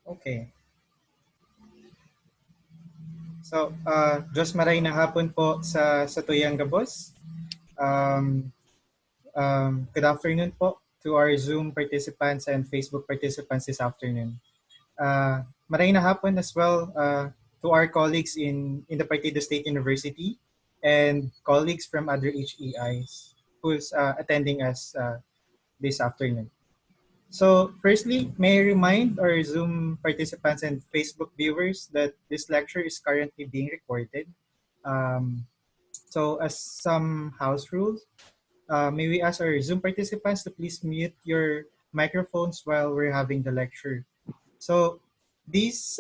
Okay. So, Diyos maray na hapon po sa tuyang gabos. Um, Good afternoon po to our Zoom participants and Facebook participants this afternoon. Maray na hapon as well to our colleagues in the Partido State University and colleagues from other HEIs who's attending us this afternoon. So firstly, may I remind our Zoom participants and Facebook viewers that this lecture is currently being recorded. Um, so as some house rules, may we ask our Zoom participants to please mute your microphones while we're having the lecture. So this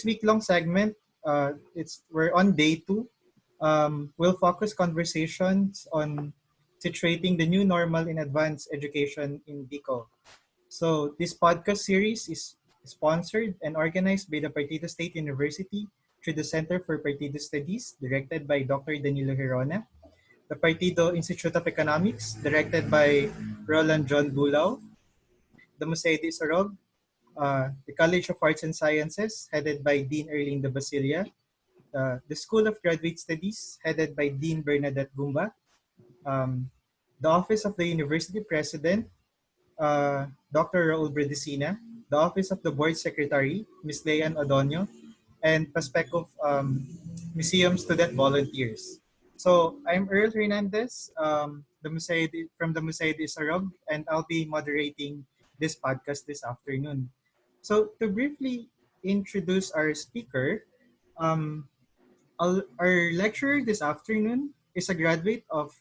week-long segment, we're on day 2. We'll focus conversations on situating the new normal in advanced education in Bicol. So this podcast series is sponsored and organized by the Partido State University through the Center for Partido Studies, directed by Dr. Danilo Hirona, the Partido Institute of Economics, directed by Roland John Bulao, the Museo de Isarog, the College of Arts and Sciences, headed by Dean Erlinda Basilia, the School of Graduate Studies, headed by Dean Bernadette Gumba, um, the Office of the University President, Dr. Raul Bredicina, the Office of the Board Secretary, Ms. Leanne Odonio, and prospective museum student volunteers. So I'm Earl Hernandez, from the Museo de Isarog, and I'll be moderating this podcast this afternoon. So to briefly introduce our speaker, um, our lecturer this afternoon is a graduate of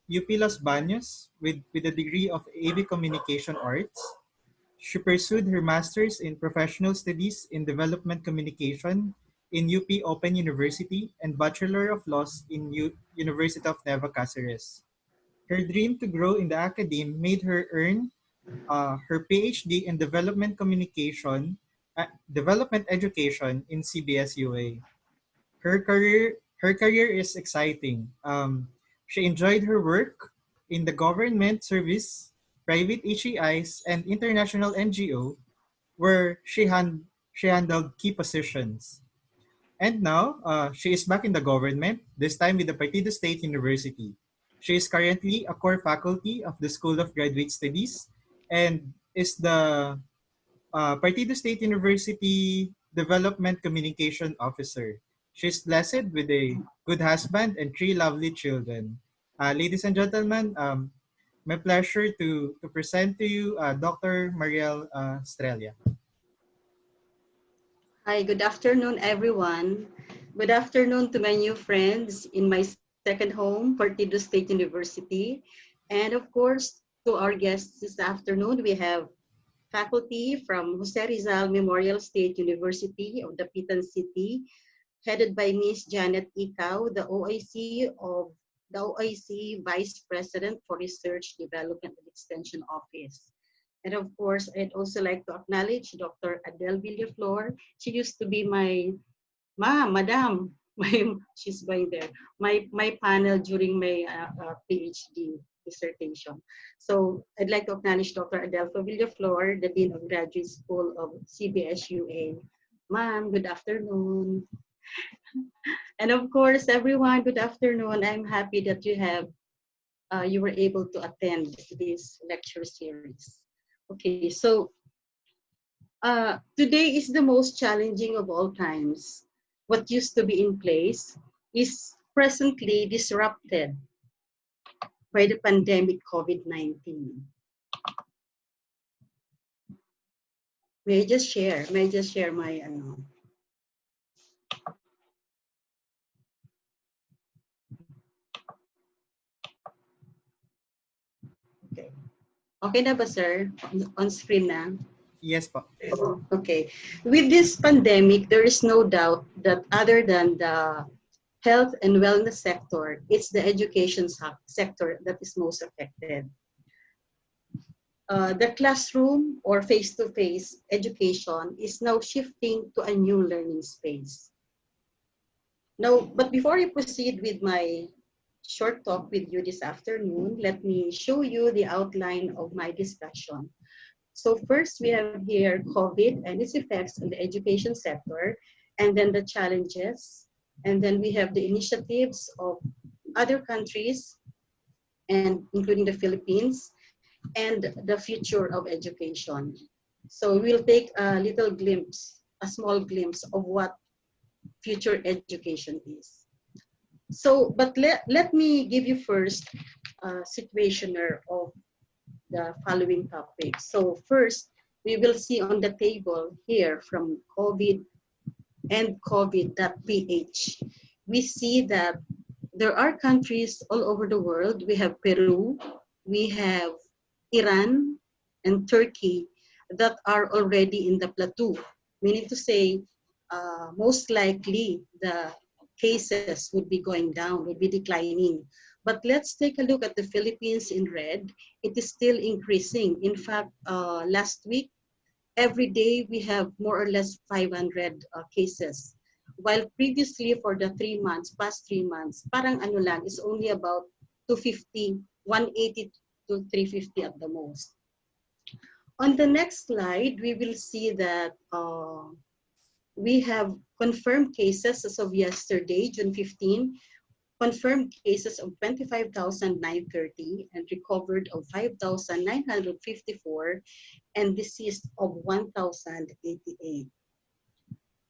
UP Los Baños with a degree of AV Communication Arts. She pursued her master's in professional studies in development communication in UP Open University and Bachelor of Laws in University of Nueva Cáceres. Her dream to grow in the academe made her earn her PhD in development education in CBS-UA. Her career is exciting. She enjoyed her work in the government service, private HEIs, and international NGO, where she handled key positions. And now, she is back in the government, this time with the Partido State University. She is currently a core faculty of the School of Graduate Studies and is the Partido State University Development Communication Officer. She's blessed with a good husband and 3 lovely children. Ladies and gentlemen, my pleasure to present to you Dr. Mariel Estrella. Hi, good afternoon, everyone. Good afternoon to my new friends in my second home, Partido State University. And of course, to our guests this afternoon, we have faculty from Jose Rizal Memorial State University of the Pitan City, headed by Ms. Janet Ikaw, the OIC Vice President for Research, Development, and Extension Office. And of course, I'd also like to acknowledge Dr. Adele Villaflor. She used to be my madam. She's going there. My panel during my PhD dissertation. So I'd like to acknowledge Dr. Adelpho Villaflor, the Dean of Graduate School of CBS-UA. Ma'am, good afternoon. And of course, everyone, good afternoon. I'm happy that you were able to attend this lecture series. Okay, so today is the most challenging of all times. What used to be in place is presently disrupted by the pandemic COVID-19. May I just share my Okay. Okay na ba, sir? On screen na? Yes, po. Okay. With this pandemic, there is no doubt that other than the health and wellness sector, it's the education sector that is most affected. The classroom or face-to-face education is now shifting to a new learning space. Now, but before I proceed with my short talk with you this afternoon, let me show you the outline of my discussion. So first we have here COVID and its effects on the education sector, and then the challenges, and then we have the initiatives of other countries, and including the Philippines, and the future of education. So we'll take a little glimpse, a small glimpse of what future education is. So, but let me give you first a situationer of the following topics. So first, we will see on the table here from COVID and COVID.ph. We see that there are countries all over the world. We have Peru, we have Iran, and Turkey that are already in the plateau, meaning to say, most likely the cases would be going down, would be declining. But let's take a look at the Philippines in red. It is still increasing. In fact, last week, every day we have more or less 500 cases. While previously for the 3 months, past 3 months, parang ano lang, is only about 250, 180 to 350 at the most. On the next slide, we will see that we have confirmed cases as of yesterday, June 15, confirmed cases of 25,930 and recovered of 5,954 and deceased of 1,088.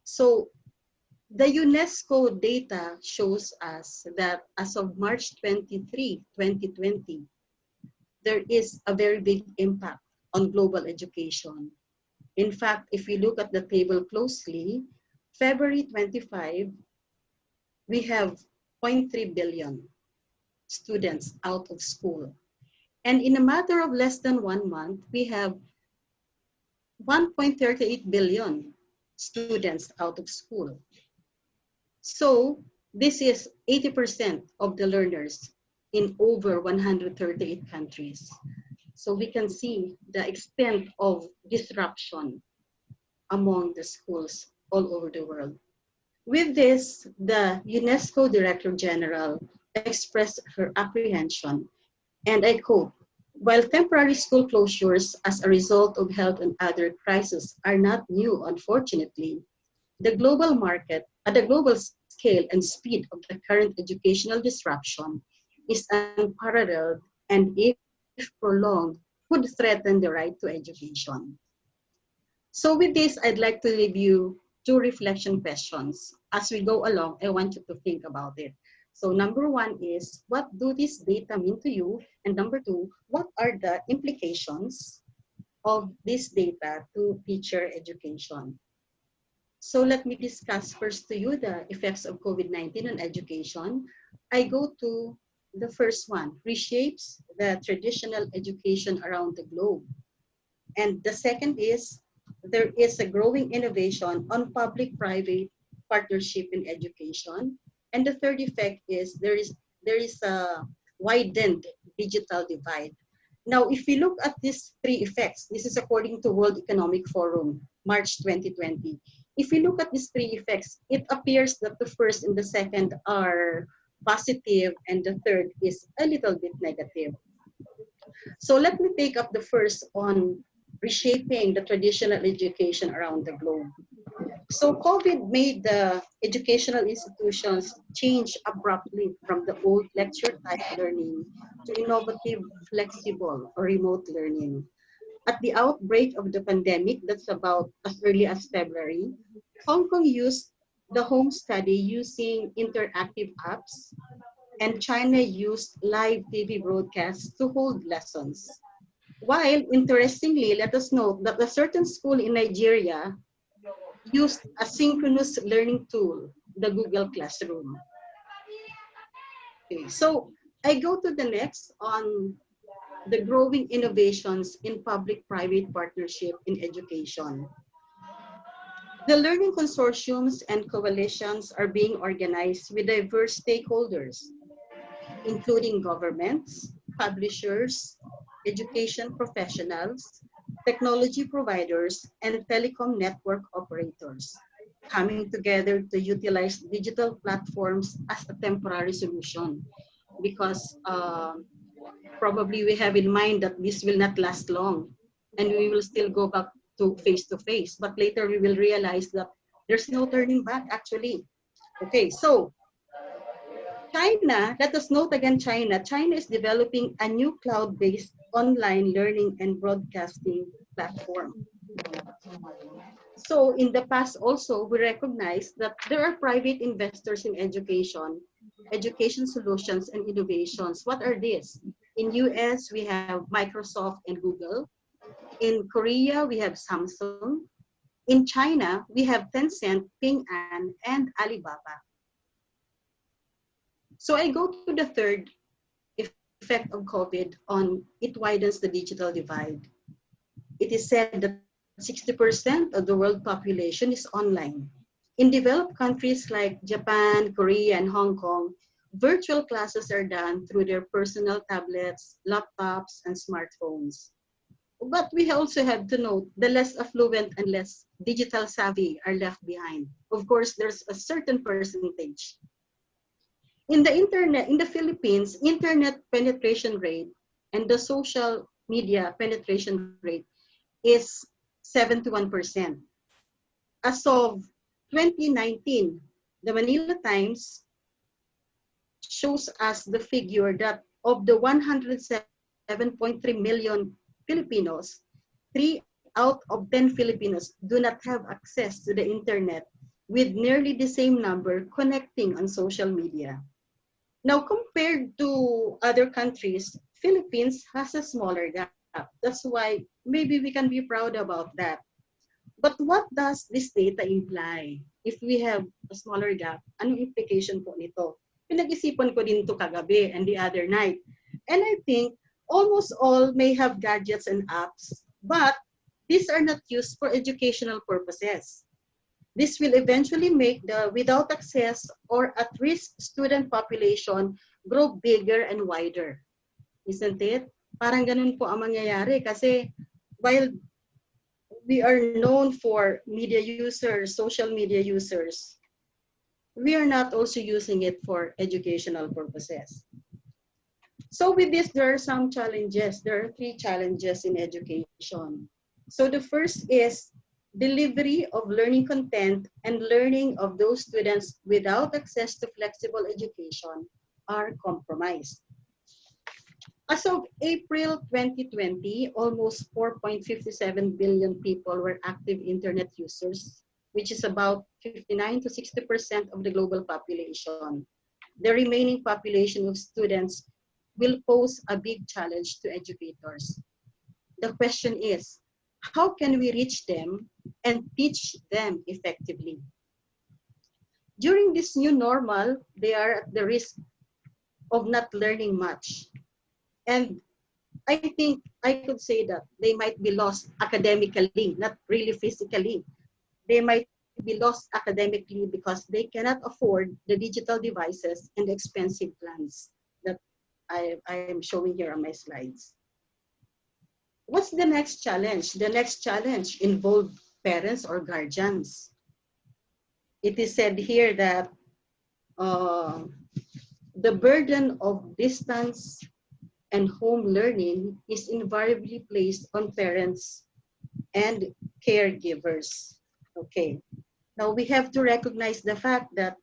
So the UNESCO data shows us that as of March 23, 2020, there is a very big impact on global education. In fact, if we look at the table closely, February 25, we have 0.3 billion students out of school. And in a matter of less than 1 month, we have 1.38 billion students out of school. So this is 80% of the learners in over 138 countries. So we can see the extent of disruption among the schools all over the world. With this, the UNESCO Director General expressed her apprehension, and I quote, "While temporary school closures as a result of health and other crises are not new, unfortunately, the global market, at the global scale and speed of the current educational disruption is unparalleled, and if prolonged, would threaten the right to education." So with this, I'd like to leave you 2 reflection questions. As we go along, I want you to think about it. So number 1 is, what do these data mean to you? And number 2, what are the implications of this data to teacher education? So let me discuss first to you the effects of COVID-19 on education. I go to the first one, reshapes the traditional education around the globe. And the second is, there is a growing innovation on public-private partnership in education. And the third effect is, there is a widened digital divide. Now, if we look at these 3 effects, this is according to World Economic Forum, March 2020. If we look at these 3 effects, it appears that the first and the second are positive and the third is a little bit negative. So let me take up the first on reshaping the traditional education around the globe. So COVID made the educational institutions change abruptly from the old lecture type learning to innovative, flexible, or remote learning. At the outbreak of the pandemic, that's about as early as February, Hong Kong used the home study using interactive apps, and China used live TV broadcasts to hold lessons. While, interestingly, let us note that a certain school in Nigeria used a synchronous learning tool, the Google Classroom. Okay, so I go to the next on the growing innovations in public-private partnership in education. The learning consortiums and coalitions are being organized with diverse stakeholders, including governments, publishers, education professionals, technology providers, and telecom network operators, coming together to utilize digital platforms as a temporary solution, because probably we have in mind that this will not last long. and we will still go back to face. But later we will realize that there's no turning back actually. Okay, so China, let us note again China. China is developing a new cloud-based online learning and broadcasting platform. So in the past also, we recognize that there are private investors in education solutions and innovations. What are these? In US, we have Microsoft and Google. In Korea, we have Samsung. In China, we have Tencent, Ping An, and Alibaba. So I go to the third effect of COVID on it widens the digital divide. It is said that 60% of the world population is online. In developed countries like Japan, Korea, and Hong Kong, virtual classes are done through their personal tablets, laptops, and smartphones. But we also have to note the less affluent and less digital savvy are left behind. Of course, there's a certain percentage. In the internet, in the Philippines, internet penetration rate and the social media penetration rate is 71%. As of 2019, the Manila Times shows us the figure that of the 107.3 million Filipinos, 3 out of 10 Filipinos do not have access to the internet, with nearly the same number connecting on social media. Now, compared to other countries, Philippines has a smaller gap. That's why maybe we can be proud about that. But what does this data imply? If we have a smaller gap, anong implication po nito? Pinag-isipan ko din to kagabi and the other night. And I think almost all may have gadgets and apps, but these are not used for educational purposes. This will eventually make the without access or at-risk student population grow bigger and wider. Isn't it? Parang ganun po ang mangyayari kasi while we are known for media users, social media users, we are not also using it for educational purposes. So with this, there are some challenges. There are 3 challenges in education. So the first is delivery of learning content and learning of those students without access to flexible education are compromised. As of April 2020, almost 4.57 billion people were active internet users, which is about 59 to 60% of the global population. The remaining population of students will pose a big challenge to educators. The question is, how can we reach them and teach them effectively? During this new normal, they are at the risk of not learning much. And I think I could say that they might be lost academically, not really physically. They might be lost academically because they cannot afford the digital devices and the expensive plans that I am showing here on my slides. What's the next challenge? The next challenge involves parents or guardians. It is said here that the burden of distance and home learning is invariably placed on parents and caregivers. Okay, now we have to recognize the fact that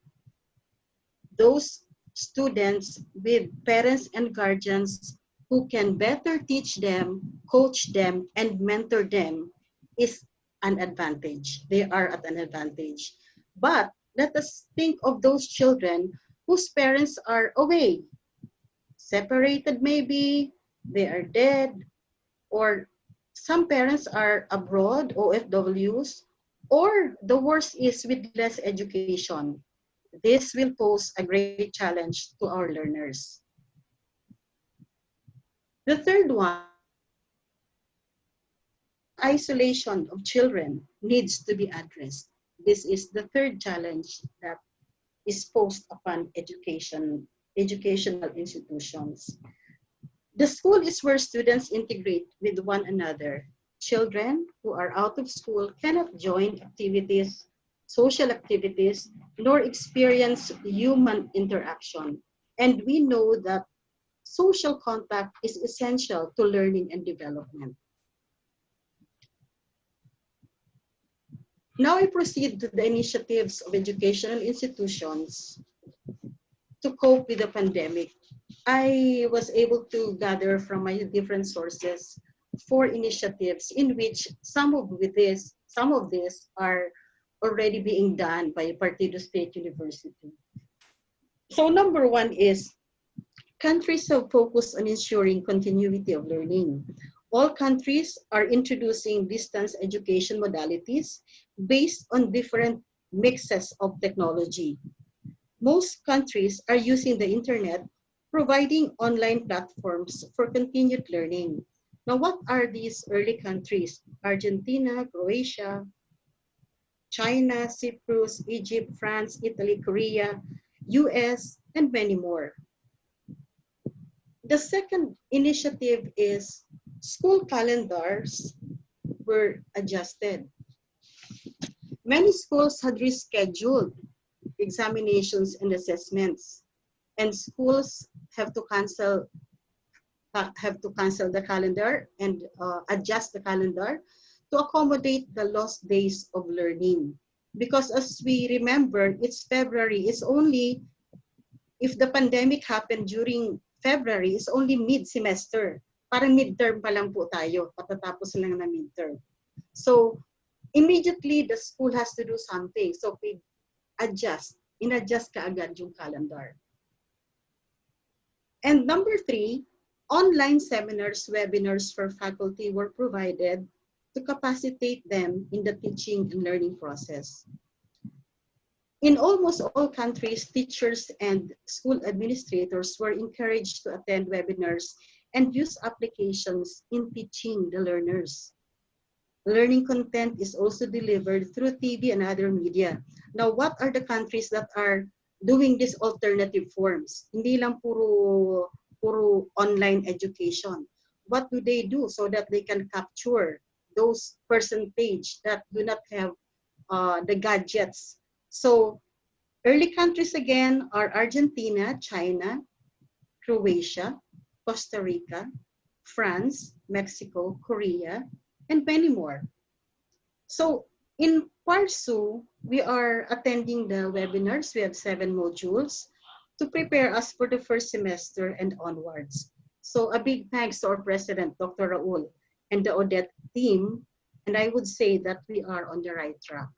those students with parents and guardians who can better teach them, coach them, and mentor them is an advantage. They are at an advantage. But let us think of those children whose parents are away, separated maybe, they are dead, or some parents are abroad, OFWs, or the worst is with less education. This will pose a great challenge to our learners. The third one, social isolation of children needs to be addressed. This is the third challenge that is posed upon educational institutions. The school is where students integrate with one another. Children who are out of school cannot join activities, social activities, nor experience human interaction. And we know that social contact is essential to learning and development. Now I proceed to the initiatives of educational institutions to cope with the pandemic. I was able to gather from my different sources 4 initiatives in which some of these are already being done by Partido State University. So number one is countries have focused on ensuring continuity of learning. All countries are introducing distance education modalities based on different mixes of technology. Most countries are using the internet, providing online platforms for continued learning. Now, what are these early countries? Argentina, Croatia, China, Cyprus, Egypt, France, Italy, Korea, US, and many more. The second initiative is school calendars were adjusted. Many schools had rescheduled examinations and assessments, and schools have to cancel the calendar and adjust the calendar to accommodate the lost days of learning. Because as we remember, it's February. It's only if the pandemic happened during February, it's only mid-semester. Parang midterm pa lang po tayo. Patatapos lang na midterm. So immediately the school has to do something. So we in-adjust kaagad yung calendar. And number 3, online seminars, webinars for faculty were provided to capacitate them in the teaching and learning process. In almost all countries, teachers and school administrators were encouraged to attend webinars and use applications in teaching the learners. Learning content is also delivered through TV and other media. Now, what are the countries that are doing these alternative forms? Hindi lang puro online education. What do they do so that they can capture those percentage that do not have the gadgets? So early countries again are Argentina, China, Croatia, Costa Rica, France, Mexico, Korea, and many more. So in ParSU, we are attending the webinars. We have 7 modules to prepare us for the first semester and onwards. So a big thanks to our president, Dr. Raul, and the Odette team. And I would say that we are on the right track.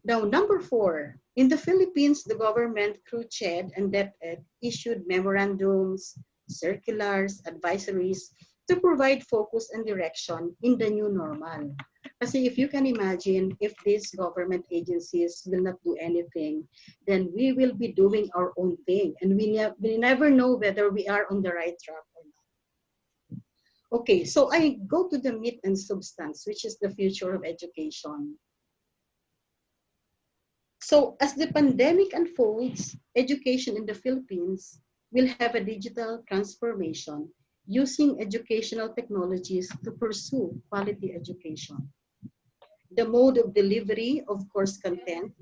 Now, number 4, in the Philippines, the government through CHED and DepEd issued memorandums, circulars, advisories to provide focus and direction in the new normal. Kasi if you can imagine, if these government agencies will not do anything, then we will be doing our own thing. And we never know whether we are on the right track or not. Okay, so I go to the meat and substance, which is the future of education. So as the pandemic unfolds, education in the Philippines will have a digital transformation using educational technologies to pursue quality education. The mode of delivery of course content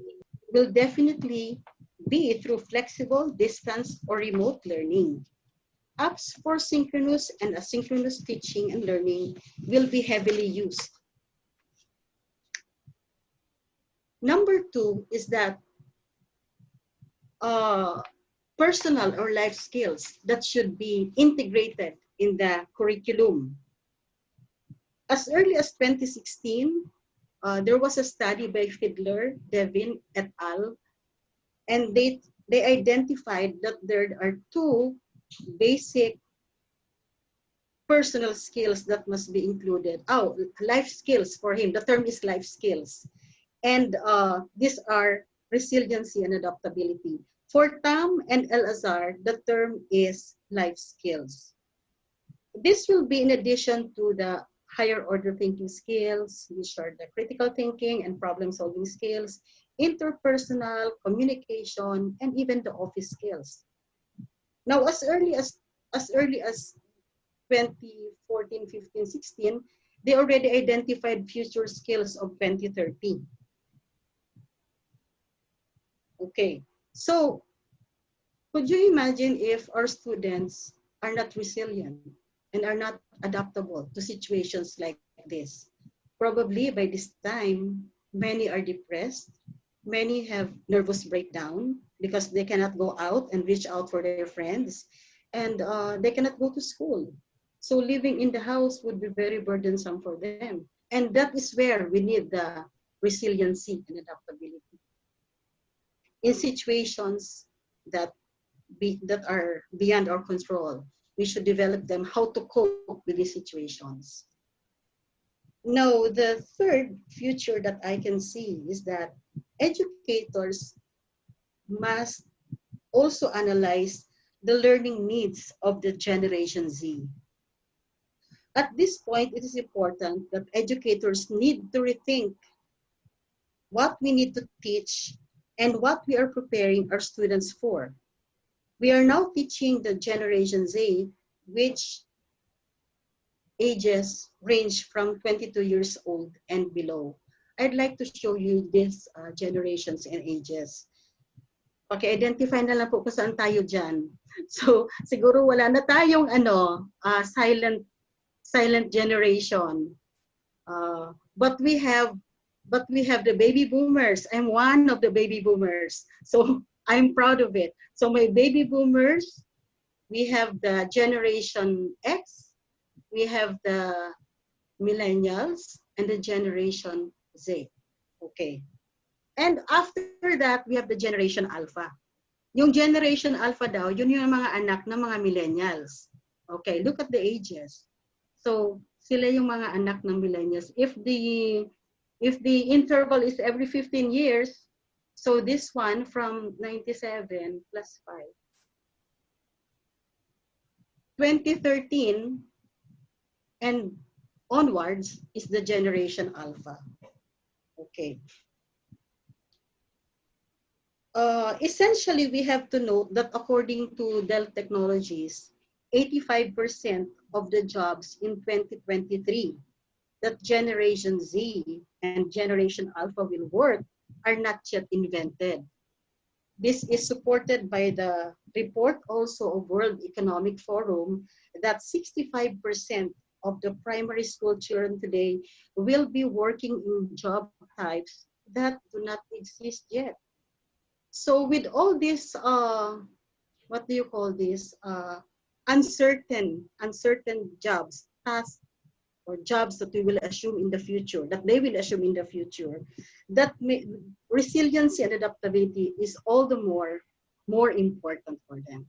will definitely be through flexible, distance, or remote learning. Apps for synchronous and asynchronous teaching and learning will be heavily used. Number 2 is that personal or life skills that should be integrated in the curriculum. As early as 2016, there was a study by Fiedler, Devin et al., and they identified that there are 2 basic personal skills that must be included. Oh, life skills for him. The term is life skills. And these are resiliency and adaptability. For Tam and El-Azhar, the term is life skills. This will be in addition to the higher order thinking skills, which are the critical thinking and problem solving skills, interpersonal, communication, and even the office skills. Now, as early as 2014, 15, 16, they already identified future skills of 2030. Okay, so could you imagine if our students are not resilient and are not adaptable to situations like this? probably by this time, many are depressed. Many have nervous breakdown because they cannot go out and reach out for their friends, and they cannot go to school. So living in the house would be very burdensome for them. And that is where we need the resiliency and adaptability. In situations that that are beyond our control, we should develop them how to cope with these situations. Now, the third future that I can see is that educators must also analyze the learning needs of the Generation Z. At this point, it is important that educators need to rethink what we need to teach and what we are preparing our students for. We are now teaching the Generation Z, which ages range from 22 years old and below. I'd like to show you these generations and ages. Paki-identify na lang po kung saan tayo dyan. So, siguro wala na tayong silent generation. But we have the baby boomers. I'm one of the baby boomers. So, I'm proud of it. So, my baby boomers, we have the Generation X, we have the millennials, and the Generation Z. Okay. And after that, we have the Generation Alpha. Yung Generation Alpha daw, yun yung mga anak ng mga millennials. Okay, look at the ages. So, sila yung mga anak ng millennials. If the interval is every 15 years, so this one from 97 plus 5. 2013 and onwards is the Generation Alpha. Okay. Essentially, we have to note that according to Dell Technologies, 85% of the jobs in 2023 that Generation Z and Generation Alpha will work are not yet invented. This is supported by the report also of World Economic Forum that 65% of the primary school children today will be working in job types that do not exist yet. So with all this, what do you call this? Uncertain jobs, tasks, or jobs that we will assume in the future, that they will assume in the future, resiliency and adaptability is all the more important for them.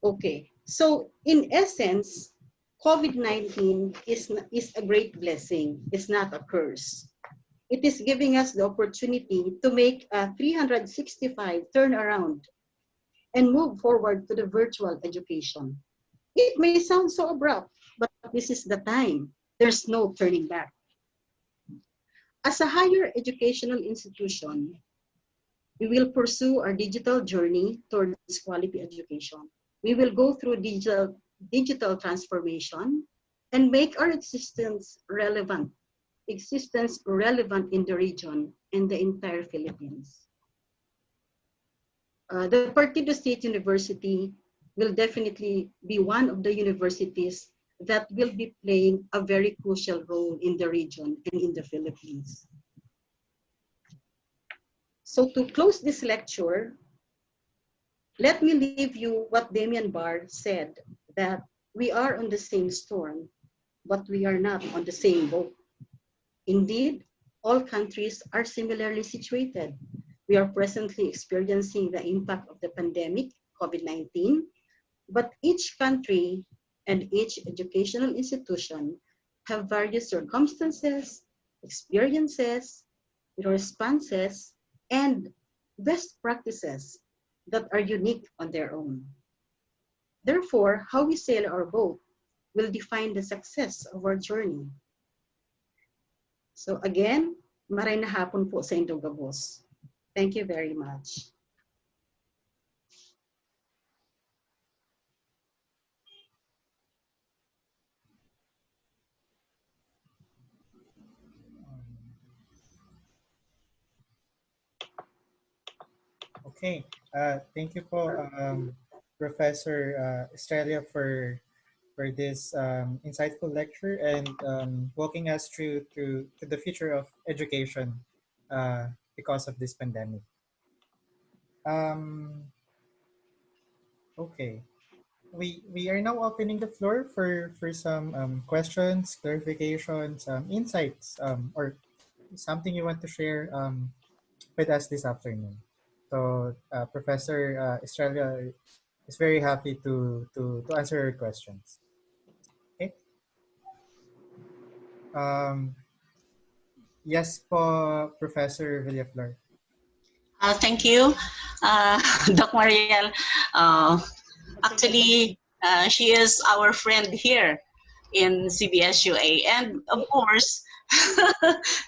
Okay, so in essence, COVID-19 is a great blessing. It's not a curse. It is giving us the opportunity to make a 365 turnaround and move forward to the virtual education. It may sound so abrupt, but this is the time. There's no turning back. As a higher educational institution, we will pursue our digital journey towards quality education. We will go through digital transformation and make our existence relevant in the region and the entire Philippines. The Partido State University will definitely be one of the universities that will be playing a very crucial role in the region and in the Philippines. So to close this lecture, let me leave you what Damian Barr said, that we are on the same storm, but we are not on the same boat. Indeed, all countries are similarly situated. We are presently experiencing the impact of the pandemic, COVID-19, but each country and each educational institution have various circumstances, experiences, responses, and best practices that are unique on their own. Therefore, how we sail our boat will define the success of our journey. So again, maray na hapon po sa inyong gabos. Thank you very much. Okay. Thank you po, Professor Estrella, for for this insightful lecture and walking us through to the future of education because of this pandemic. Um, okay, we are now opening the floor for some questions, clarifications, insights, or something you want to share with us this afternoon. So, Professor Estrella is very happy to answer your questions. Okay. Um, yes po, Professor Villaflor. Thank you, Doc Mariel. Uh, Actually, she is our friend here in CBSUA, and of course,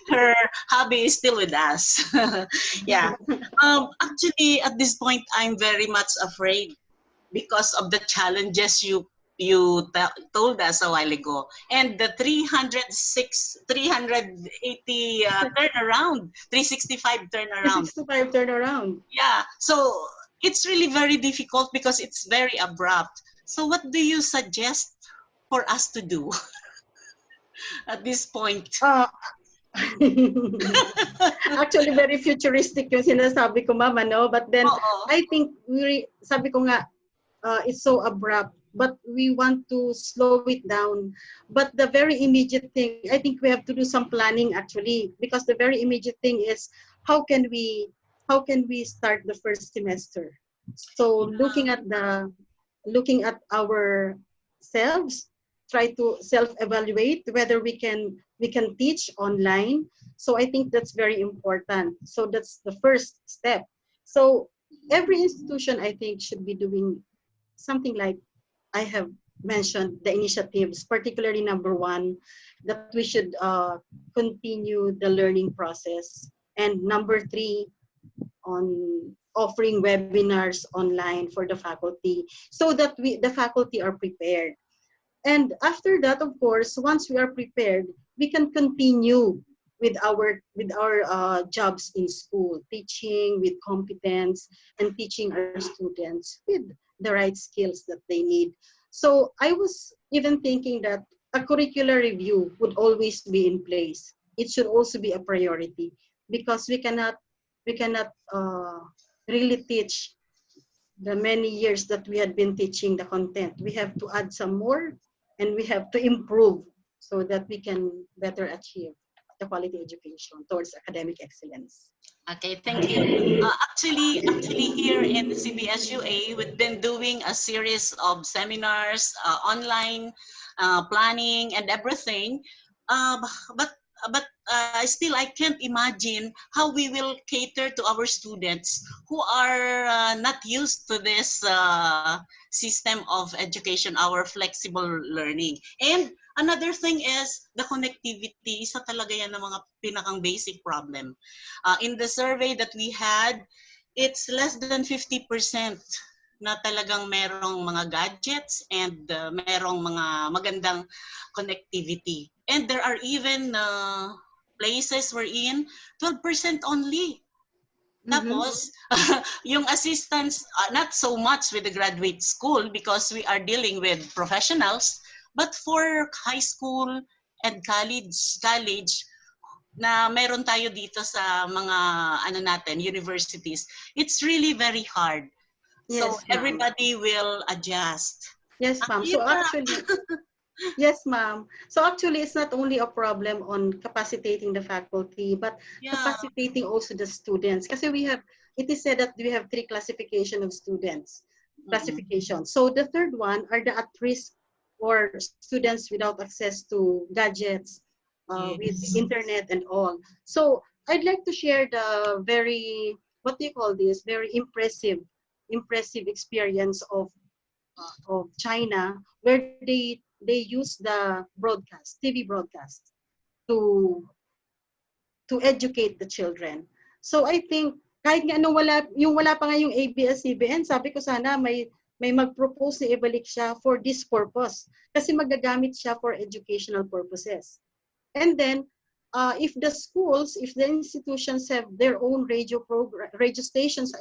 her hobby is still with us. Yeah. Actually, at this point, I'm very much afraid because of the challenges told us a while ago, and the 380 turnaround, 365 turnaround. 365 turnaround. Yeah, so it's really very difficult because it's very abrupt. So what do you suggest for us to do at this point? Actually, very futuristic yung sinasabi ko, Mama, no? But then, I think, sabi ko nga, it's so abrupt, but we want to slow it down. But the very immediate thing, I think we have to do some planning, actually, because the very immediate thing is, how can we start the first semester? So looking at ourselves, try to self-evaluate whether we can teach online. So I think that's very important. So that's the first step. So every institution, I think, should be doing something like I have mentioned, the initiatives, particularly number one, that we should continue the learning process. And number three, on offering webinars online for the faculty so that the faculty are prepared. And after that, of course, once we are prepared, we can continue with our jobs in school, teaching with competence and teaching our students with the right skills that they need. So I was even thinking that a curricular review would always be in place. It should also be a priority because we cannot really teach the many years that we had been teaching the content. We have to add some more and we have to improve so that we can better achieve the quality education towards academic excellence. Okay, thank you. Actually, here in CBSUA, we've been doing a series of seminars, online planning, and everything. Uh, but still, I can't imagine how we will cater to our students who are not used to this system of education, our flexible learning. And another thing is the connectivity. Isa talaga yan ng mga pinakang basic problem. In the survey that we had, it's less than 50% na talagang merong mga gadgets and merong mga magandang connectivity. And there are even places wherein 12% only. Tapos, yung assistants, not so much with the graduate school because we are dealing with professionals, but for high school and college na meron tayo dito sa mga universities, it's really very hard. So Yes, everybody will adjust. Yes, ma'am. So actually, yes, ma'am. So actually, it's not only a problem on capacitating the faculty, but capacitating also the students. Because it is said that we have 3 classification of students. So the third one are the at-risk or students without access to gadgets, with internet and all. So I'd like to share the very, what do you call this? Very impressive experience of China, where they use the TV broadcast to educate the children. So I think kahit nga wala pa nga yung ABS-CBN, sabi ko sana may mag-propose na ibalik siya for this purpose kasi magagamit siya for educational purposes. And then if the schools, if the institutions have their own radio stations,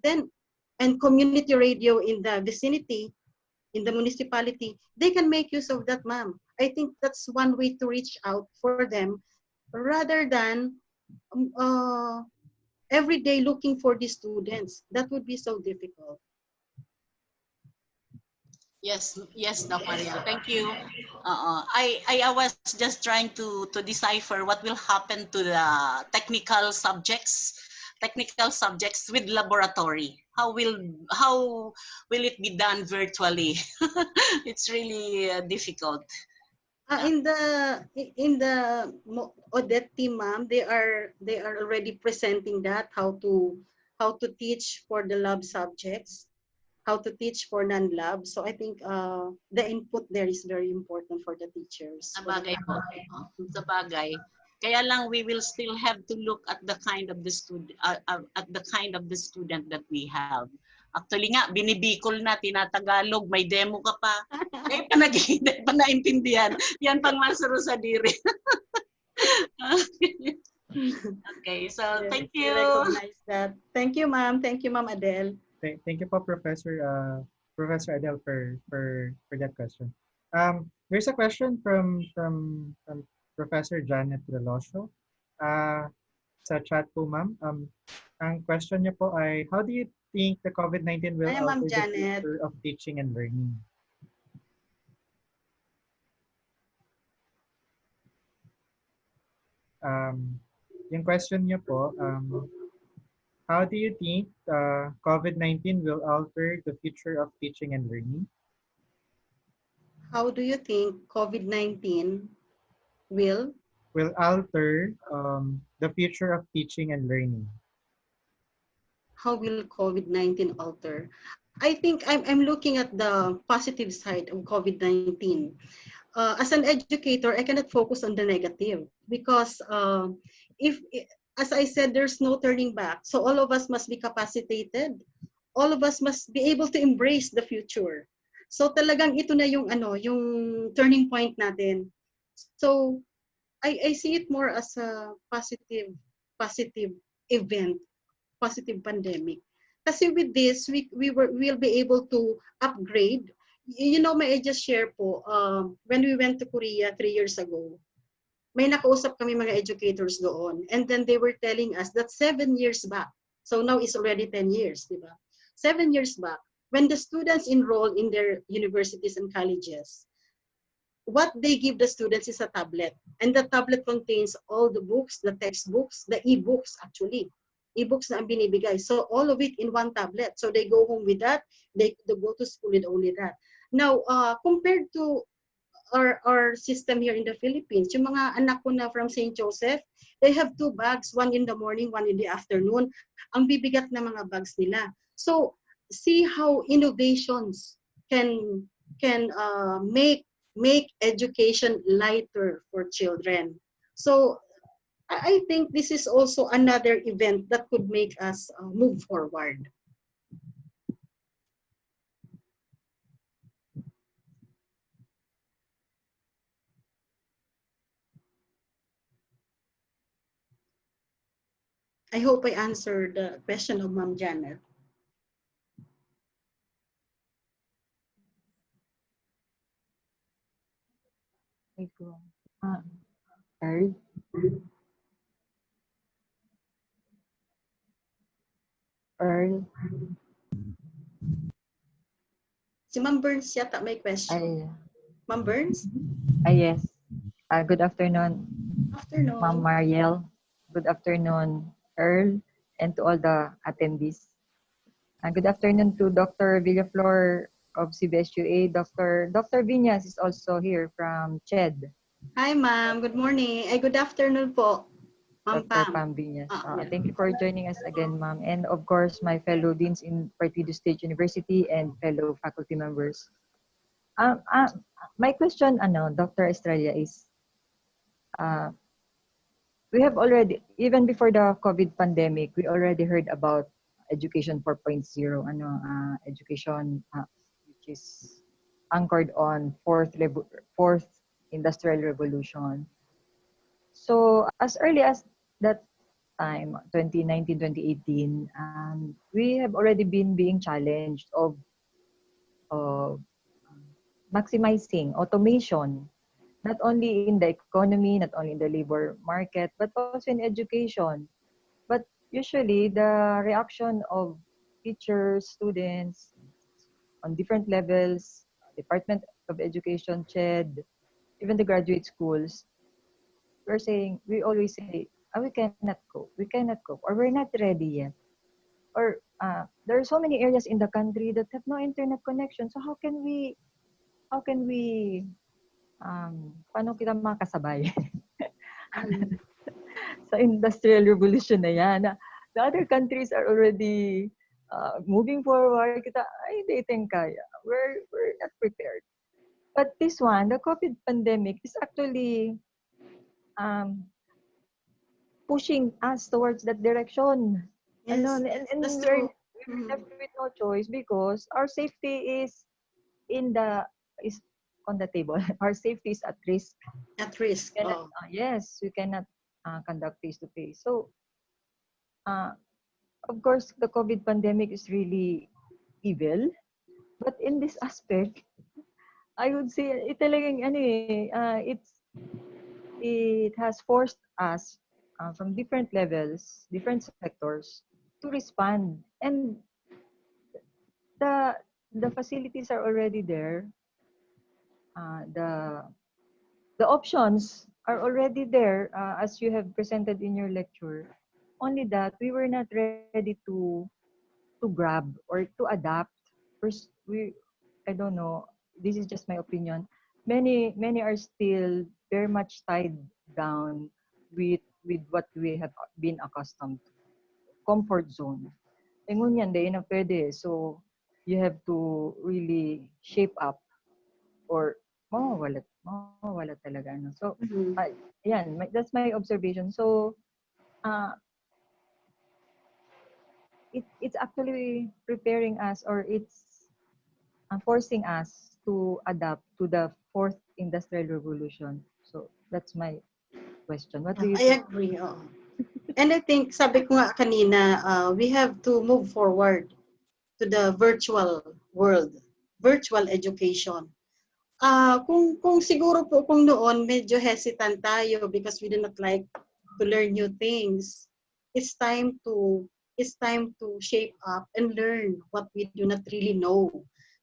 then and community radio in the vicinity, in the municipality, they can make use of that, ma'am. I think that's one way to reach out for them rather than um, uh, every day looking for the students. That would be so difficult. Yes, yes, Doc Mariel. Thank you. I was just trying to decipher what will happen to the technical subjects with laboratory. How will it be done virtually? It's really difficult. Yeah. In the Odette team, ma'am, they are already presenting that how to teach for the lab subjects, how to teach for non-lab. So I think the input there is very important for the teachers. Sa bagay po. Sa bagay. Kaya lang we will still have to look at the kind of the student that we have. Actually nga binibikol na tinatagalog, may demo ka pa. Eh pa hindi pa naintindihan. Yan pang masuro sa diri. Okay, so Yes, thank we you. recognize that. Thank you, ma'am. Thank you, Ma'am Adele. Thank you po, Professor Adele, for that question. There's a question from Professor Janet Relosio. Sa chat po, ma'am. Ang question niya po ay, how do you think the COVID-19 will Hi, Ma'am alter the Janet. future of teaching and learning? Yung question niya po, how do you think COVID-19 will alter the future of teaching and learning? How do you think COVID-19 will Alter the future of teaching and learning? how will COVID-19 alter? I think I'm looking at the positive side of COVID-19. As an educator, I cannot focus on the negative because if, as I said, there's no turning back. So all of us must be capacitated. All of us must be able to embrace the future. So talagang ito na yung turning point natin. So I see it more as a positive event, positive pandemic. Kasi with this, we'll be able to upgrade. You know, may I just share po, when we went to Korea 3 years ago, may nakausap kami mga educators doon. And then they were telling us that 7 years back, so now it's already 10 years, di ba? 7 years back, when the students enroll in their universities and colleges, what they give the students is a tablet. And the tablet contains all the books, the textbooks, the e-books actually. E-books na ang binibigay. So all of it in one tablet. So they go home with that. They go to school with only that. Now, compared to our system here in the Philippines, yung mga anak ko na from St. Joseph, they have 2 bags, one in the morning, one in the afternoon. Ang bibigat na mga bags nila. So see how innovations can make education lighter for children. So I think this is also another event that could make us move forward. I hope I answered the question of Ma'am Janet. Earl? Earl? Si Ma'am Burns yata may question. Ay, Ma'am Burns? yes. Good afternoon, Afternoon. Ma'am Mariel. Good afternoon, Earl, and to all the attendees. Good afternoon to Dr. Villaflor of CBSUA. Dr. Viñas is also here from CHED. Hi, ma'am. Good morning. Good afternoon po, Ma'am Dr. Pam. Pam Viñas. Yeah. Thank you for joining us again, ma'am. And of course, my fellow deans in Partido State University and fellow faculty members. My question, Dr. Estrella, is we have already, even before the COVID pandemic, we already heard about Education 4.0, education which is anchored on fourth industrial revolution. So as early as that time, 2019, 2018, we have already been being challenged of maximizing automation, not only in the economy, not only in the labor market, but also in education. But usually, the reaction of teachers, students on different levels, Department of Education, CHED, even the graduate schools, we always say, we cannot cope, or we're not ready yet. Or there are so many areas in the country that have no internet connection. So how can we, paano kita makasabay Mhm. sa industrial revolution na yan? The other countries are already moving forward. Kita, ay, they think kaya. We're not prepared. But this one, the COVID pandemic is actually um, pushing us towards that direction. Ano, Yes, yes, and that's we're true. left Mhm. with no choice because our safety in the is on the table. Our safety is at risk. At risk. Cannot, Oh. yes, we cannot conduct face to face. So, uh, of course, the COVID pandemic is really evil. But in this aspect, I would say talagang it has forced us from different levels, different sectors to respond. And the the facilities are already there. The options are already there as you have presented in your lecture. Only that we were not ready to grab or to adapt. First, I don't know. This is just my opinion. Many are still very much tied down with what we have been accustomed to. Comfort zone. Eh ngunyan, di na pwede. So, you have to really shape up or mawawala talaga. Ano. So, Mhm. that's my observation. So, uh, it's actually preparing us or it's forcing us to adapt to the fourth industrial revolution. So, that's my question. What do Yeah, you I think? agree. Oo. And I think, sabi ko nga kanina, we have to move forward to the virtual world, virtual education. Kung siguro po kung noon medyo hesitant tayo because we do not like to learn new things, it's time to it's time to shape up and learn what we do not really know.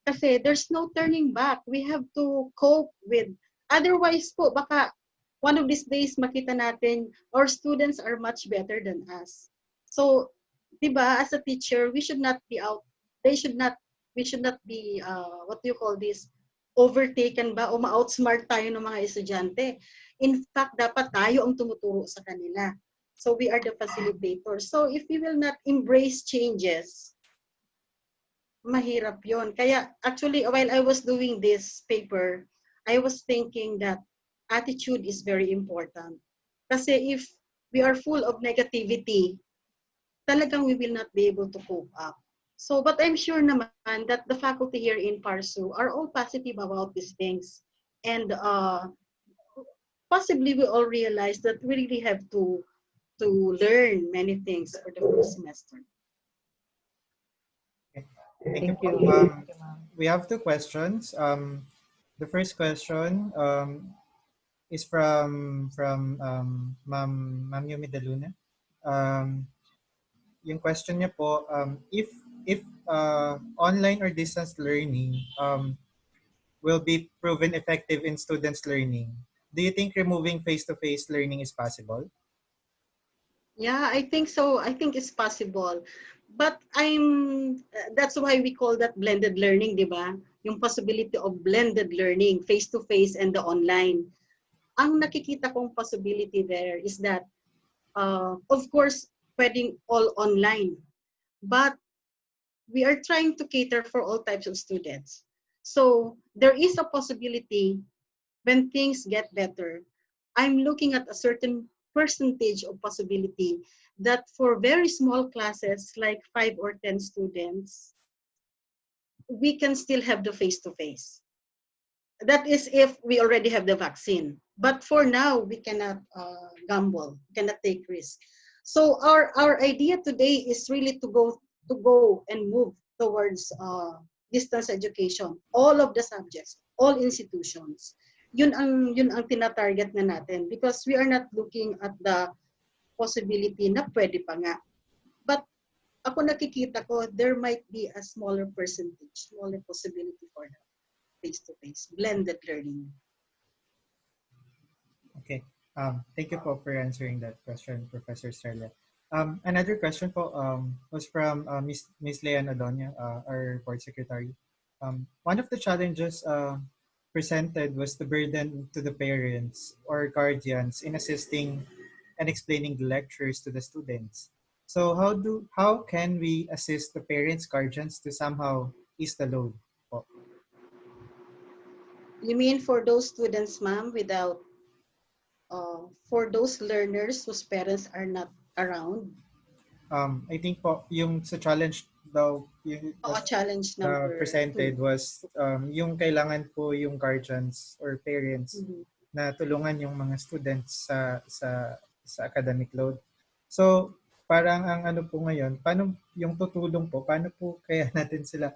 Kasi there's no turning back. We have to cope with. Otherwise po, baka one of these days makita natin our students are much better than us. So, 'di ba, as a teacher, we should not be out. They should not. We should not be what do you call this? Overtaken ba o ma-outsmart tayo ng mga estudyante. In fact, dapat tayo ang tumuturo sa kanila. So we are the facilitators. So if we will not embrace changes, mahirap yon. Kaya actually, while I was doing this paper, I was thinking that attitude is very important. Kasi if we are full of negativity, talagang we will not be able to cope up. So, but I'm sure naman that the faculty here in ParSU are all positive about these things. And possibly we all realize that we really have to learn many things for the first semester. Okay. Thank you Thank po. you. Thank you, ma'am. We have two questions. The first question is from Ma'am Yumi Daluna. Um, yung question niya po, if online or distance learning will be proven effective in students' learning, do you think removing face-to-face learning is possible? Yeah, I think so. I think it's possible. But that's why we call that blended learning, di ba? Yung possibility of blended learning, face-to-face and the online. Ang nakikita kong possibility there is that, of course, pwedeng all online. But we are trying to cater for all types of students. So there is a possibility when things get better. I'm looking at a certain percentage of possibility that for very small classes, like 5 or 10 students, we can still have the face-to-face. That is if we already have the vaccine. But for now, we cannot gamble, cannot take risk. So our idea today is really to go and move towards distance education, all of the subjects, all institutions. Yun ang tina-target na natin because we are not looking at the possibility na pwede pa nga. But ako nakikita ko, there might be a smaller percentage, smaller possibility for that face-to-face, blended learning. Okay. Thank you po for answering that question, Professor Estrella. Another question po was from Miss Leanne Adonia, our board secretary. One of the challenges presented was the burden to the parents or guardians in assisting and explaining the lectures to the students. So how can we assist the parents, guardians to somehow ease the load po? You mean for those students, ma'am, without, for those learners whose parents are not around? I think po, yung sa challenge daw, yung Challenge number presented 2. was yung kailangan po yung guardians or parents na tulungan yung mga students sa academic load. So, parang ang ano po ngayon, paano yung tutulong po, paano po kaya natin sila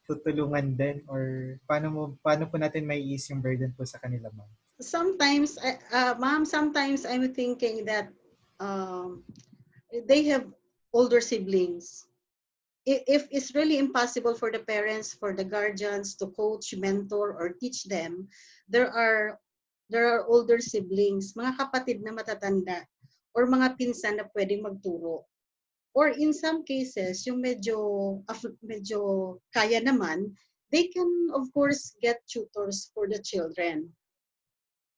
tutulungan din or paano po natin may ease yung burden po sa kanila, ma'am? Sometimes, ma'am, sometimes I'm thinking that they have older siblings. If it's really impossible for the parents, for the guardians to coach, mentor, or teach them, there are older siblings, mga kapatid na matatanda, or mga pinsan na pwedeng magturo. Or in some cases, yung medyo kaya naman, they can of course get tutors for the children.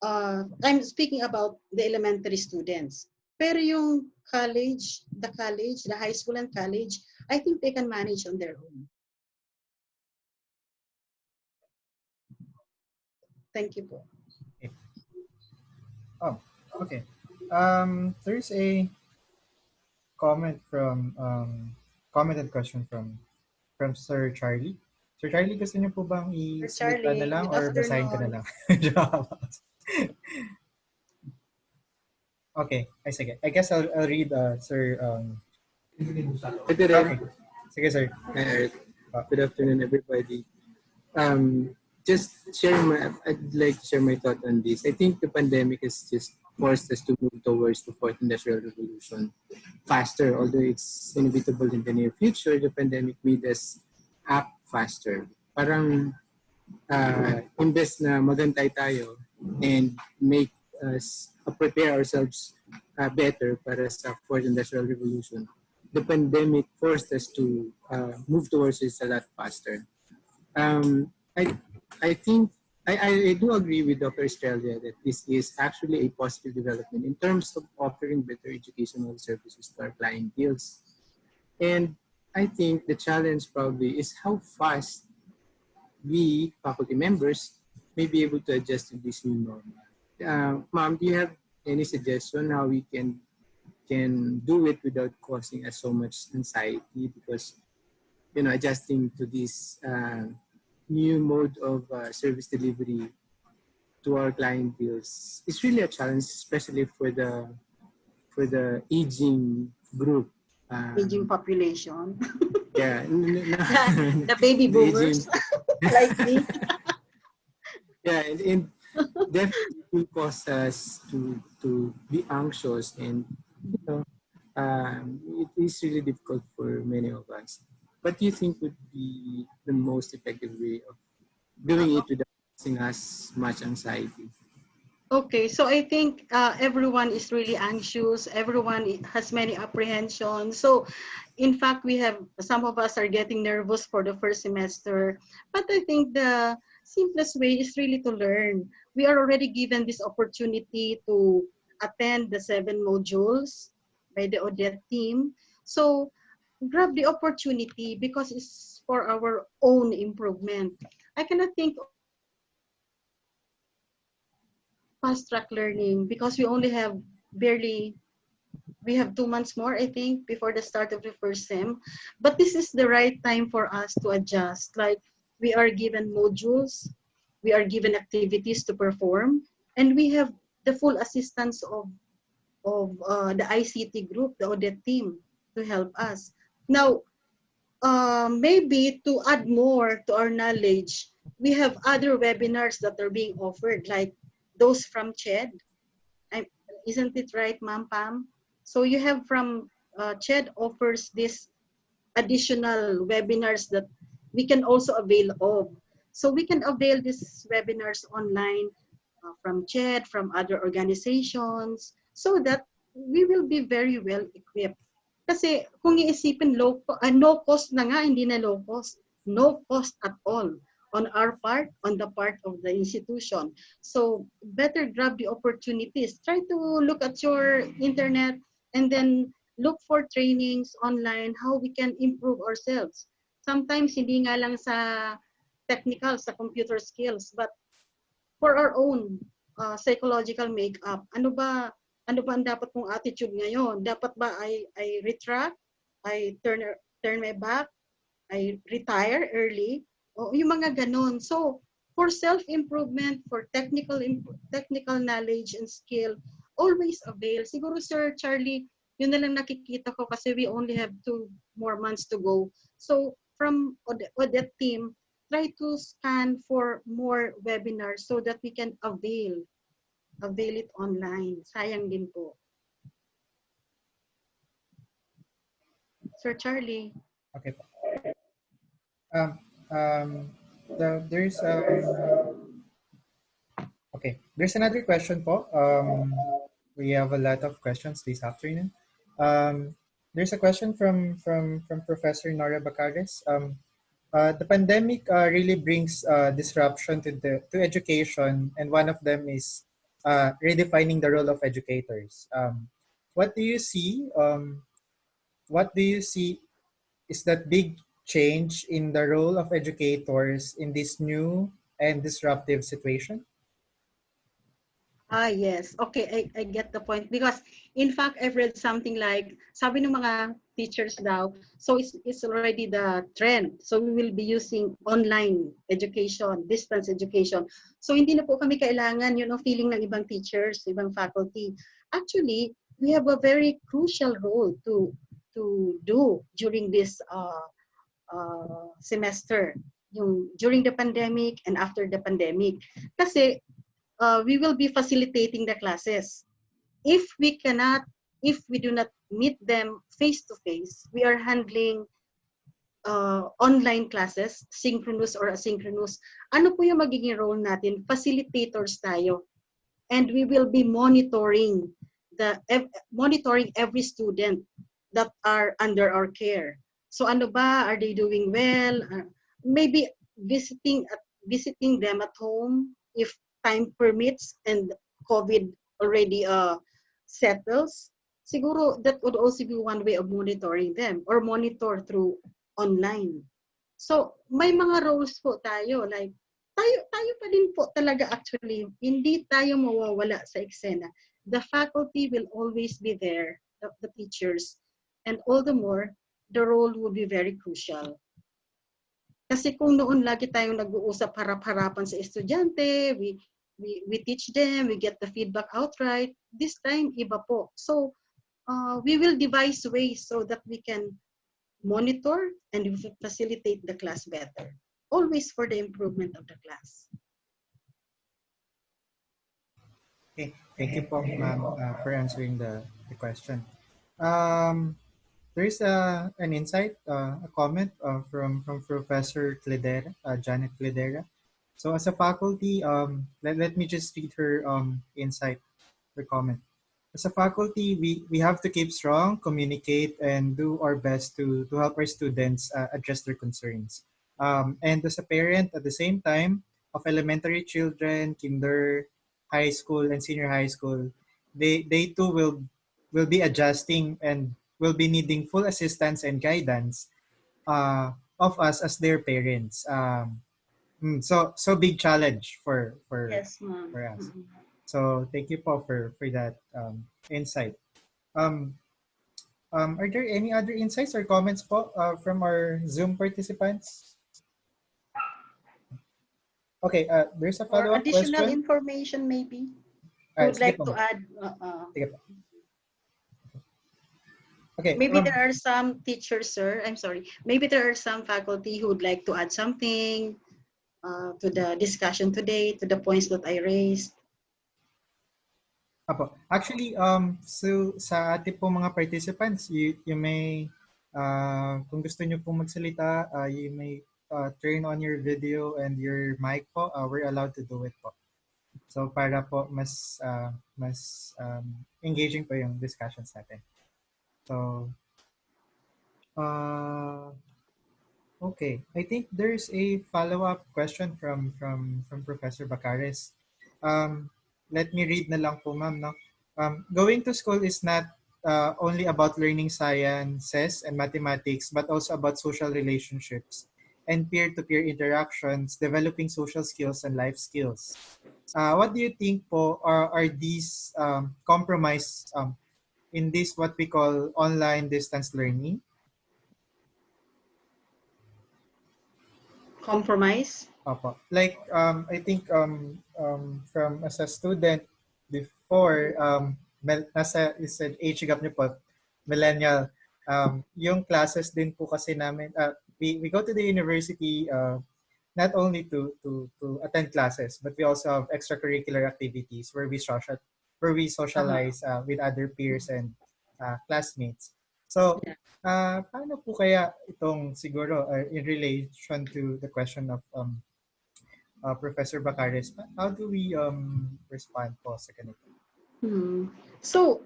I'm speaking about the elementary students. Pero yung the high school and college, I think they can manage on their own. Thank you po. Okay. Oh, okay. There's a comment and question from Sir Charlie. Sir Charlie, gusto niyo po bang i-submit na lang or basahin ko na lang? Okay, ay sige. I guess I'll read, Sir. Okay. Sige, sir. Good afternoon, everybody. I'd like to share my thought on this. I think the pandemic has just forced us to move towards the fourth industrial revolution faster. Although it's inevitable in the near future, the pandemic made us act faster. Parang imbes na magantay tayo and make us prepare ourselves better para sa fourth industrial revolution, the pandemic forced us to move towards this a lot faster. I think I do agree with Dr. Estrella that this is actually a positive development in terms of offering better educational services to our clienteles. And I think the challenge probably is how fast we, faculty members, may be able to adjust to this new normal. Ma'am, do you have any suggestion how we can do it without causing us so much anxiety? Because, adjusting to this new mode of service delivery to our clienteles is really a challenge, especially for the aging group. Aging population. Yeah. The baby boomers, like me. Yeah, and definitely will cause us to be anxious, and it is really difficult for many of us. What do you think would be the most effective way of doing it without causing us much anxiety? Okay, so I think everyone is really anxious. Everyone has many apprehensions. So, in fact, some of us are getting nervous for the first semester. But I think the simplest way is really to learn. We are already given this opportunity to attend the 7 modules by the Odette team. So, grab the opportunity because it's for our own improvement. I cannot think fast track learning because we only have we have 2 months more, I think, before the start of the first sem. But this is the right time for us to adjust. Like, we are given modules, we are given activities to perform, and we have the full assistance of the ICT group, the Odette team, to help us. Now, maybe to add more to our knowledge, we have other webinars that are being offered, like those from CHED. Isn't it right, Ma'am Pam? So you have from CHED offers this additional webinars that we can also avail of. So we can avail these webinars online from CHED, from other organizations, so that we will be very well equipped. Kasi kung iisipin, no cost na nga, hindi na low cost. No cost at all on our part, on the part of the institution. So better grab the opportunities. Try to look at your internet and then look for trainings online, how we can improve ourselves. Sometimes hindi nga lang sa technical, sa computer skills, but for our own psychological makeup. Ano ba ang dapat kong attitude ngayon? Dapat ba I retract? I turn my back? I retire early? O yung mga ganon. So, for self-improvement, for technical knowledge and skill, always avail. Siguro, Sir Charlie, yun na lang nakikita ko kasi we only have 2 more months to go. So, from Odette team, try to scan for more webinars so that we can avail it online. Sayang din po. Sir Charlie. Okay. There's okay. There's another question po. We have a lot of questions this afternoon. There's a question from Professor Nora Bacares. The pandemic really brings disruption to education, and one of them is redefining the role of educators. What do you see? What do you see is that big change in the role of educators in this new and disruptive situation? Yes. Okay, I get the point. Because, in fact, I've read something like, sabi ng mga teachers daw, so it's already the trend. So we will be using online education, distance education. So hindi na po kami kailangan, feeling ng ibang teachers, ibang faculty. Actually, we have a very crucial role to do during this semester, during the pandemic and after the pandemic. Kasi, we will be facilitating the classes. If we do not meet them face-to-face, we are handling online classes, synchronous or asynchronous. Ano po yung magiging role natin? Facilitators tayo. And we will be monitoring every student that are under our care. So ano ba? Are they doing well? Maybe visiting them at home if time permits and COVID already settles. Siguro that would also be one way of monitoring them or monitor through online. So may mga roles po tayo, like tayo pa din po talaga actually, hindi tayo mawawala sa eksena. The faculty will always be there, the teachers, and all the more, the role will be very crucial. Kasi kung noon lagi tayong nag-uusap harap-harapan sa estudyante, we teach them, we get the feedback outright. This time, iba po. So, we will devise ways so that we can monitor and facilitate the class better. Always for the improvement of the class. Okay, thank you po, ma'am, for answering the question. There's an insight, a comment from Professor Cledera, Janet Cledera. So as a faculty, let me just read her insight, her comment. As a faculty, we have to keep strong, communicate, and do our best to help our students address their concerns. And as a parent, at the same time, of elementary children, kinder, high school, and senior high school, they too will be adjusting and will be needing full assistance and guidance of us as their parents. So big challenge for Yes, ma'am. for us. So thank you po for that insight. Are there any other insights or comments po from our Zoom participants? Okay, there's a Or follow-up additional question. information maybe. Alright, Would like sige po. to add. Sige po. Okay. Maybe there are some teachers, sir. I'm sorry. Maybe there are some faculty who would like to add something. to the discussion today, to the points that I raised. Apo. Actually, so sa ating po mga participants, you may, kung gusto niyo po magsalita, you may turn on your video and your mic po. We're allowed to do it po. So para po mas engaging po yung discussions natin. So, okay. I think there's a follow-up question from Professor Bacares. Let me read na lang po, ma'am. No? Going to school is not only about learning sciences and mathematics, but also about social relationships and peer-to-peer interactions, developing social skills and life skills. What do you think po are these compromise in this what we call online distance learning? Compromise? Opo. Like, I think from as a student before, nasa is an age gap niyo po, millennial, yung classes din po kasi namin, we go to the university not only to attend classes, but we also have extracurricular activities where we socialize with other peers and classmates. So, paano po kaya itong siguro in relation to the question of Professor Bacares, how do we respond po sa ganito? So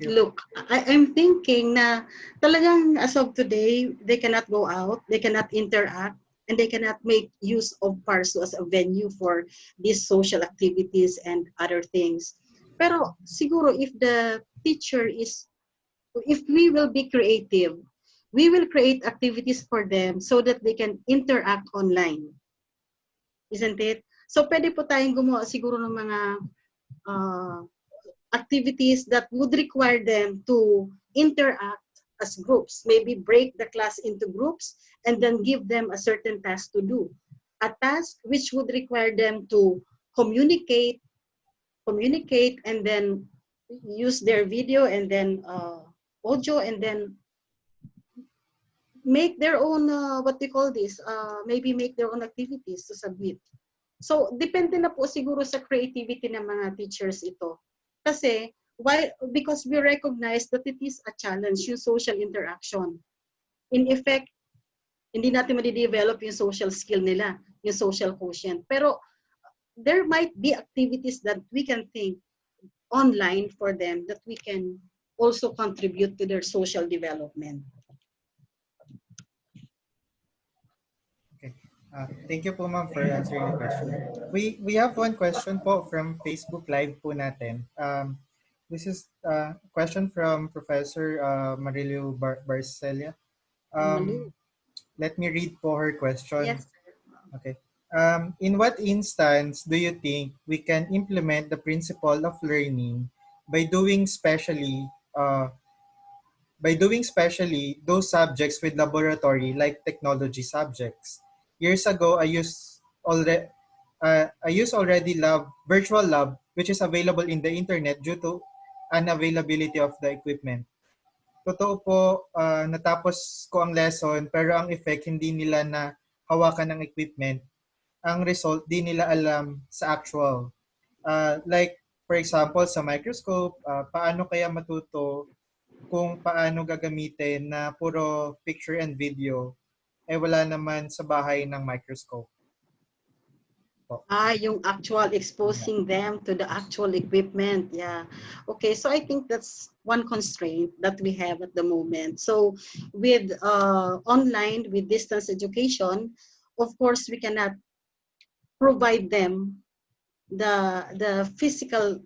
look, I'm thinking na talagang as of today, they cannot go out, they cannot interact, and they cannot make use of ParSU as a venue for these social activities and other things. Pero siguro if the teacher if we will be creative, we will create activities for them so that they can interact online. Isn't it? So pwede po tayong gumawa siguro ng mga activities that would require them to interact as groups. Maybe break the class into groups and then give them a certain task to do. A task which would require them to communicate and then use their video and then audio and then make their own, what they call this, maybe make their own activities to submit. So, depende na po siguro sa creativity ng mga teachers ito. Kasi, why? Because we recognize that it is a challenge, yung social interaction. In effect, hindi natin madi-develop yung social skill nila, yung social quotient. Pero, there might be activities that we can think online for them that we can also contribute to their social development. Thank you po, ma'am, for answering the question. We have one question po from Facebook Live po natin. This is a question from Professor Mariel Estrella. Let me read po her question. Yes. Okay. In what instance do you think we can implement the principle of learning by doing specially those subjects with laboratory like technology subjects? Years ago, I used already virtual lab, which is available in the internet due to unavailability of the equipment. Totoo po, natapos ko ang lesson pero ang effect hindi nila na hawakan ng equipment. Ang result, di nila alam sa actual. Like, for example, sa microscope, paano kaya matuto kung paano gagamitin na puro picture and video, wala naman sa bahay ng microscope. Yung actual exposing them to the actual equipment. Yeah. Okay, so I think that's one constraint that we have at the moment. So with online, with distance education, of course, we cannot provide them the physical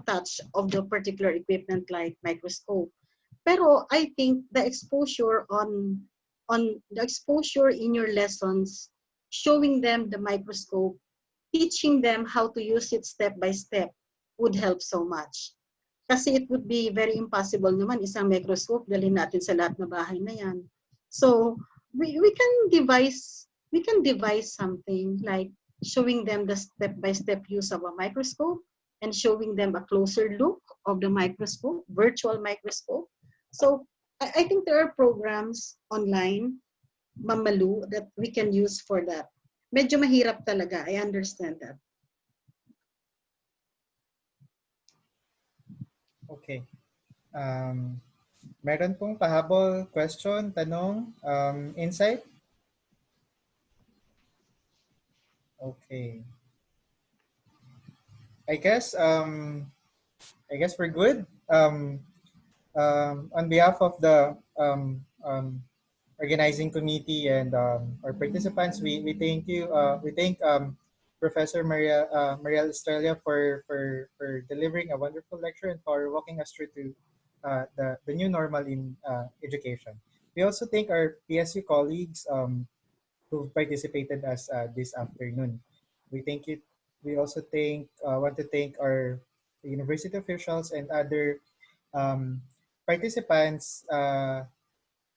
touch of the particular equipment like microscope. Pero I think the exposure in your lessons, showing them the microscope, teaching them how to use it step by step would help so much. Kasi it would be very impossible naman isang microscope dalhin natin sa lahat na bahay na yan. So we can devise something like showing them the step by step use of a microscope and showing them a closer look of the microscope, virtual microscope. So I think there are programs online, Ma'am Malu, that we can use for that. medyo mahirap talaga. I understand that. Okay. Meron pong pahabol, question, tanong, insight? Okay. I guess we're good. On behalf of the organizing committee and our participants, we thank you. We thank Professor Mariel Estrella for delivering a wonderful lecture and for walking us through to the new normal in education. We also thank our PSU colleagues who participated as this afternoon. We thank you. We also want to thank our university officials and other um, participants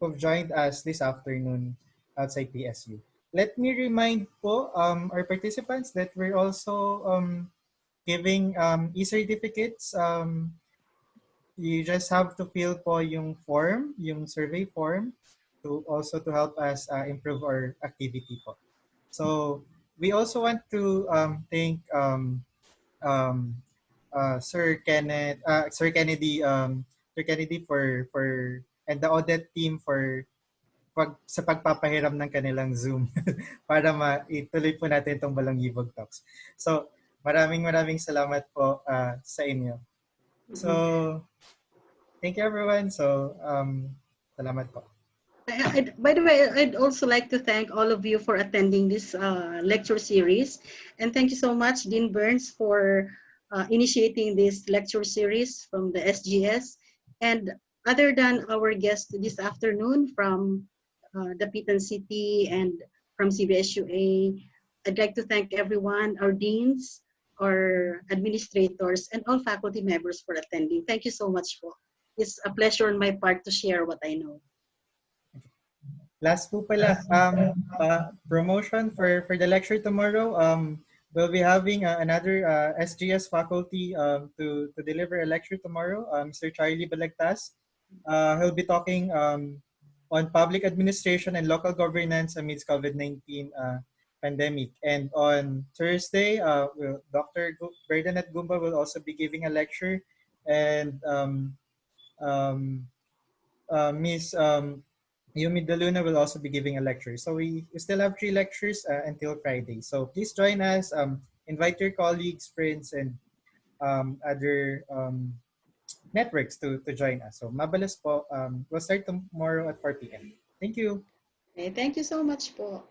who've joined us this afternoon outside PSU. Let me remind po our participants that we're also giving e-certificates. You just have to fill po yung form, yung survey form, to help us improve our activity po. So we also want to thank um, Sir Kennedy for and the audit team for sa pagpapahiram ng kanilang Zoom para maituloy po natin itong Balongibog Talks. So, maraming salamat po sa inyo. So, thank you everyone. So, salamat po. By the way, I'd also like to thank all of you for attending this lecture series. And thank you so much, Dean Burns, for initiating this lecture series from the SGS. And other than our guest this afternoon from the Pitan City and from CBSUA, I'd like to thank everyone, our deans, our administrators, and all faculty members for attending. Thank you so much. It's a pleasure on my part to share what I know. Last po pala, promotion for the lecture tomorrow. We'll be having another SGS faculty to deliver a lecture tomorrow, Mr. Charlie Balagtas. He'll be talking on public administration and local governance amidst COVID-19 pandemic. And on Thursday, Dr. Bernadette Gumba will also be giving a lecture, and Miss Yumi De Luna will also be giving a lecture. So we still have 3 lectures until Friday. So please join us. Invite your colleagues, friends, and other networks to join us. So mabalas po. We'll start tomorrow at 4 p.m. Thank you. Okay, thank you so much po.